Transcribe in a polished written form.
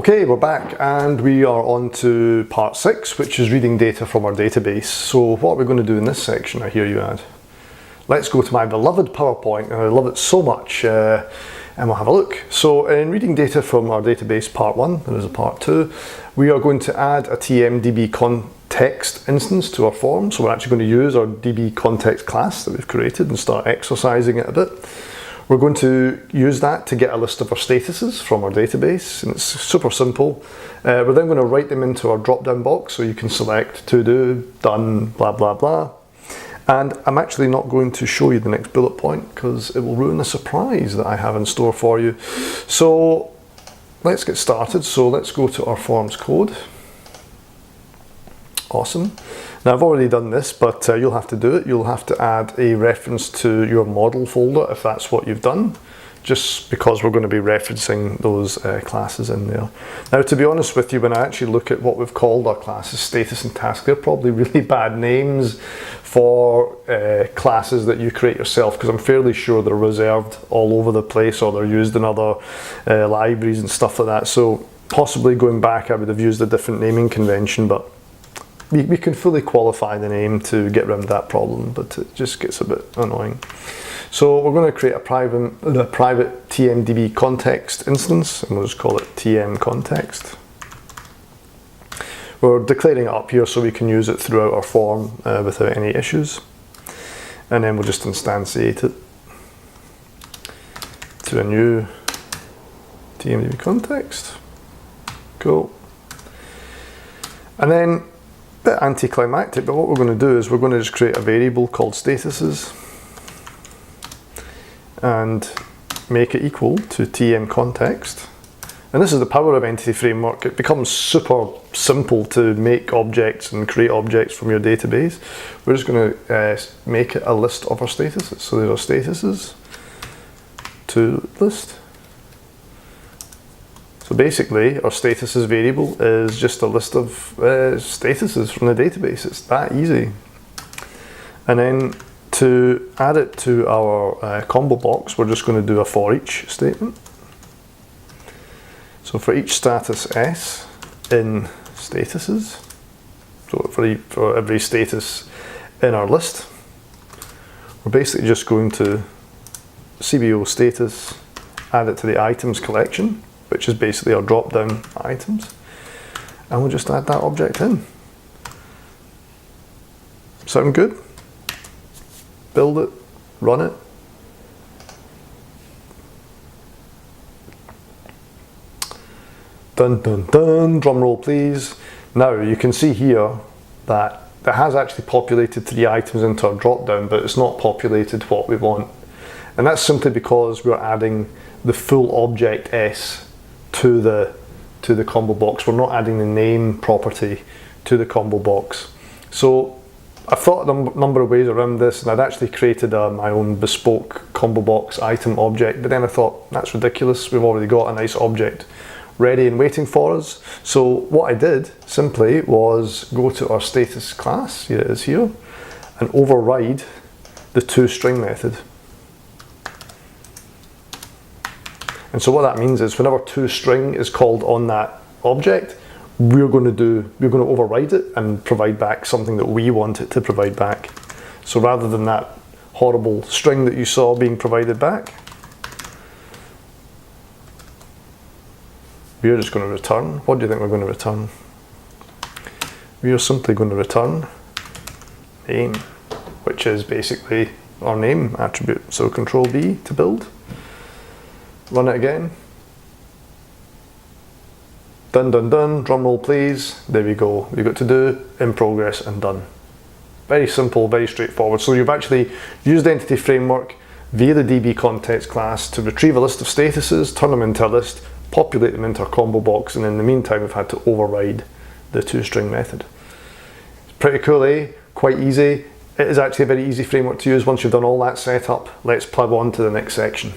Okay, we're back and we are on to part 6, which is reading data from our database. So what are we going to do in this section, I hear you add? Let's go to my beloved PowerPoint, and I love it so much, and we'll have a look. So in reading data from our database part 1, there is a part 2, we are going to add a TMDB context instance to our form. So we're actually going to use our DB context class that we've created and start exercising it a bit. We're going to use that to get a list of our statuses from our database, and it's super simple. We're then going to write them into our drop-down box, so you can select to do, done, blah, blah, blah. And I'm actually not going to show you the next bullet point because it will ruin the surprise that I have in store for you. So let's get started. So let's go to our forms code. Awesome. Now I've already done this, but you'll have to do it. You'll have to add a reference to your model folder if that's what you've done, just because we're going to be referencing those classes in there. Now, to be honest with you, when I actually look at what we've called our classes, status and task, they're probably really bad names for classes that you create yourself, because I'm fairly sure they're reserved all over the place or they're used in other libraries and stuff like that. So possibly going back, I would have used a different naming convention, but we can fully qualify the name to get around that problem, but it just gets a bit annoying. So we're going to create a private TMDB context instance, and we'll just call it TM context. We're declaring it up here so we can use it throughout our form without any issues. And then we'll just instantiate it to a new TMDB context. Cool. And then, a bit anticlimactic, but what we're going to do is we're going to just create a variable called statuses and make it equal to TM context. And this is the power of Entity Framework. It becomes super simple to make objects and create objects from your database. We're just going to make it a list of our statuses. So there's our statuses to list. So basically, our statuses variable is just a list of statuses from the database. It's that easy. And then to add it to our combo box, we're just going to do a for each statement. So for each status S in statuses, so for every status in our list, we're basically just going to CBO status, add it to the items collection, which is basically our drop-down items, and we'll just add that object in. Sound good? Build it, run it. Dun dun dun, drum roll please. Now you can see here that it has actually populated 3 items into our drop-down, but it's not populated what we want. And that's simply because we're adding the full object S to the combo box. We're not adding the name property to the combo box. So I thought a number of ways around this, and I'd actually created my own bespoke combo box item object, but then I thought that's ridiculous. We've already got a nice object ready and waiting for us. So what I did simply was go to our status class, here it is here, and override the toString method. And so what that means is whenever toString is called on that object, we're going to override it and provide back something that we want it to provide back. So rather than that horrible string that you saw being provided back, we are just going to return. What do you think we're going to return? We are simply going to return name, which is basically our name attribute. So Control B to build. Run it again. Done, done, done. Drum roll please. There we go. We've got to do, in progress, and done. Very simple, very straightforward. So you've actually used Entity Framework via the DB context class to retrieve a list of statuses, turn them into a list, populate them into our combo box, and in the meantime we've had to override the toString method. It's pretty cool, eh? Quite easy. It is actually a very easy framework to use. Once you've done all that setup, let's plug on to the next section.